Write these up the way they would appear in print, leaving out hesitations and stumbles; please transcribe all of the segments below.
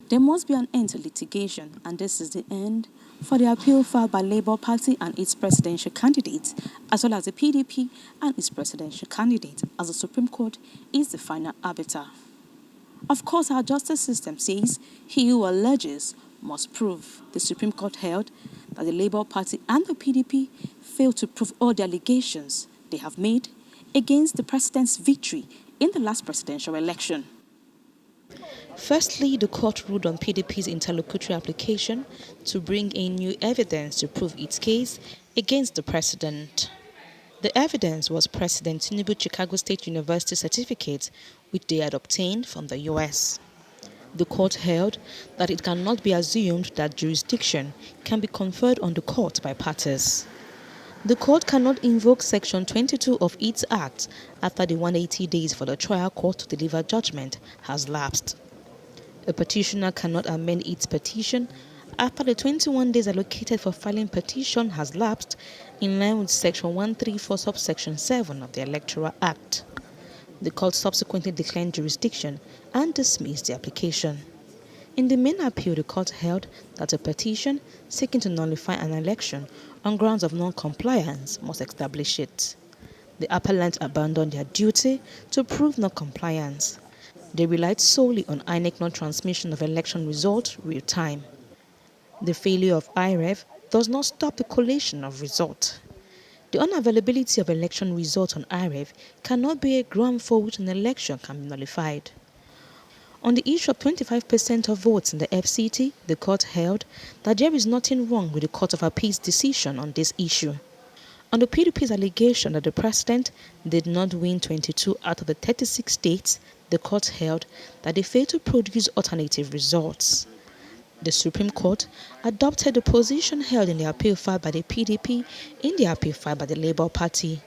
There must be an end to litigation, and this is the end for the appeal filed by Labour Party and its presidential candidate, as well as the PDP and its presidential candidate, as the Supreme Court is the final arbiter. Of course, our justice system says he who alleges must prove. The Supreme Court held that the Labour Party and the PDP failed to prove all the allegations they have made against the president's victory in the last presidential election. Firstly, the court ruled on PDP's interlocutory application to bring in new evidence to prove its case against the president. The evidence was President Tinubu's Chicago State University certificate, which they had obtained from the US. The court held that it cannot be assumed that jurisdiction can be conferred on the court by parties. The court cannot invoke Section 22 of its Act after the 180 days for the trial court to deliver judgment has lapsed. A petitioner cannot amend its petition after the 21 days allocated for filing petition has lapsed in line with Section 134 subsection 7 of the Electoral Act. The court subsequently declined jurisdiction and dismissed the application. In the main appeal, the court held that a petition seeking to nullify an election on grounds of non-compliance must establish it. The appellant abandoned their duty to prove non-compliance. They relied solely on INEC non-transmission of election results real-time. The failure of IREV does not stop the collation of results. The unavailability of election results on IREV cannot be a ground for which an election can be nullified. On the issue of 25% of votes in the FCT, the court held that there is nothing wrong with the Court of Appeal's decision on this issue. On the PDP's allegation that the president did not win 22 out of the 36 states, the court held that they failed to produce alternative results. The Supreme Court adopted the position held in the appeal filed by the PDP in the appeal filed by the Labour Party.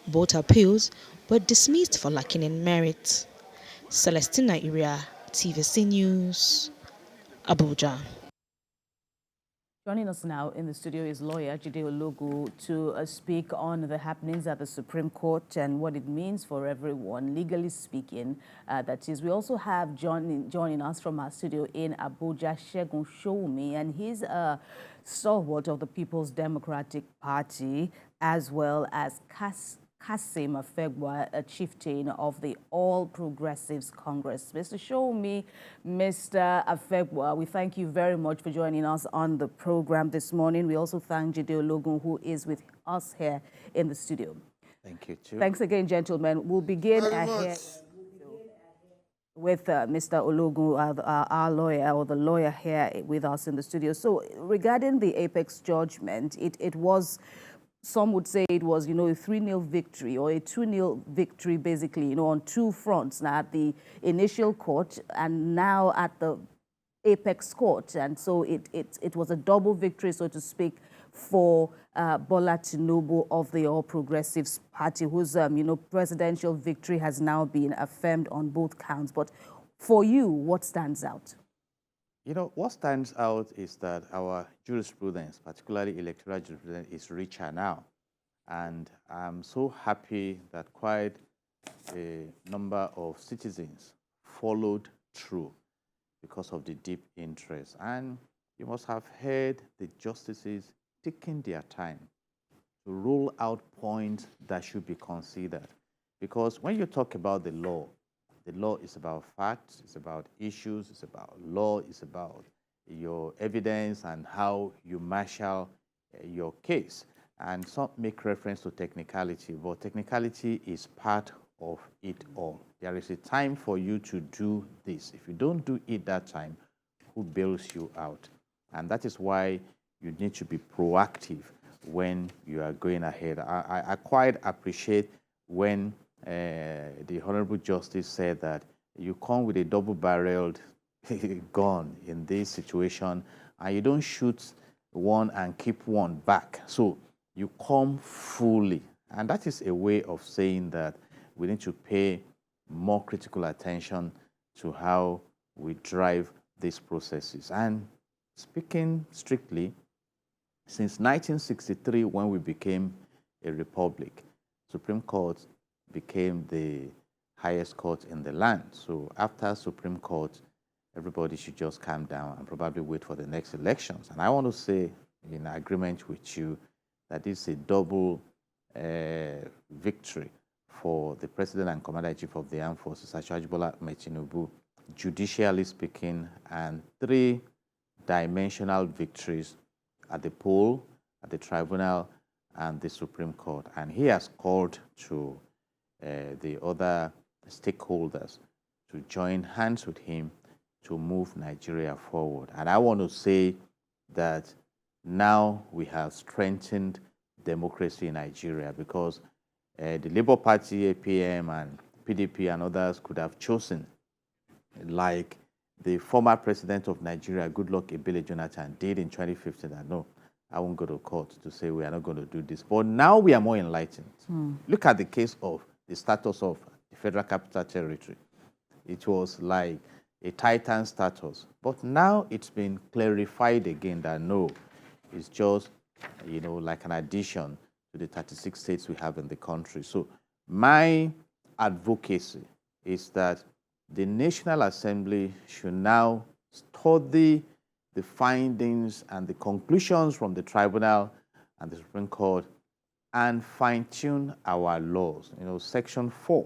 Both appeals were dismissed for lacking in merit. Celestina Iria, TVC News, Abuja. Joining us now in the studio is lawyer Jide Ologun to speak on the happenings at the Supreme Court and what it means for everyone, legally speaking. That is, we also have joining us from our studio in Abuja, Segun Shoumi, and he's a stalwart of the People's Democratic Party, as well as Kasim Afegwa, a chieftain of the All Progressives Congress. Mr. Shoumi, Mr. Afegwa, we thank you very much for joining us on the program this morning. We also thank Jide Ologun, who is with us here in the studio. Thank you, too. Thanks again, gentlemen. We'll begin with Mr. Ologun, our lawyer, or the lawyer here with us in the studio. So regarding the Apex judgment, it was... Some would say it was, a 3-0 victory or a 2-0 victory, basically, on two fronts. Now at the initial court and now at the Apex court. And so it was a double victory, so to speak, for Bola Tinubu of the All Progressives Party, whose, presidential victory has now been affirmed on both counts. But for you, what stands out? What stands out is that our jurisprudence, particularly electoral jurisprudence, is richer now. And I'm so happy that quite a number of citizens followed through because of the deep interest. And you must have heard the justices taking their time to rule out points that should be considered. Because when you talk about the law is about facts, it's about issues, it's about law, it's about your evidence and how you marshal your case. And some make reference to technicality, but technicality is part of it all. There is a time for you to do this. If you don't do it that time, who bails you out? And that is why you need to be proactive when you are going ahead. I quite appreciate when the Honorable Justice said that you come with a double-barreled gun in this situation and you don't shoot one and keep one back. So you come fully. And that is a way of saying that we need to pay more critical attention to how we drive these processes. And speaking strictly, since 1963, when we became a republic, Supreme Court became the highest court in the land. So after Supreme Court, everybody should just calm down and probably wait for the next elections. And I want to say, in agreement with you, that this is a double victory for the President and Commander-in-Chief of the Armed Forces, Asiwaju Bola Ahmed Tinubu, judicially speaking, and three-dimensional victories at the poll, at the tribunal, and the Supreme Court. And he has called to the other stakeholders to join hands with him to move Nigeria forward. And I want to say that now we have strengthened democracy in Nigeria, because the Labour Party, APM, and PDP and others could have chosen, like the former president of Nigeria, Goodluck Ebele Jonathan, did in 2015, that no, I won't go to court to say we are not going to do this. But now we are more enlightened. Look at the case of the status of the Federal Capital Territory. It was like a Titan status. But now it's been clarified again that no, it's just, like an addition to the 36 states we have in the country. So my advocacy is that the National Assembly should now study the findings and the conclusions from the tribunal and the Supreme Court and fine-tune our laws. Section 4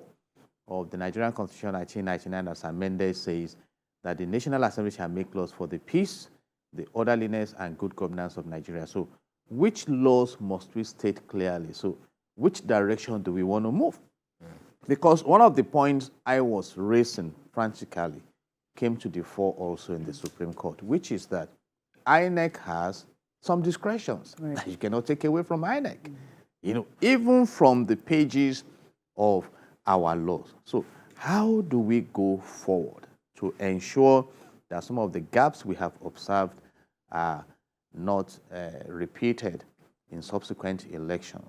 of the Nigerian Constitution 1999, as amended, says that the National Assembly shall make laws for the peace, the orderliness, and good governance of Nigeria. So which laws must we state clearly? So which direction do we want to move? Because one of the points I was raising frantically came to the fore also in the Supreme Court, which is that INEC has some discretions that you cannot take away from INEC, even from the pages of our laws. So how do we go forward to ensure that some of the gaps we have observed are not repeated in subsequent elections?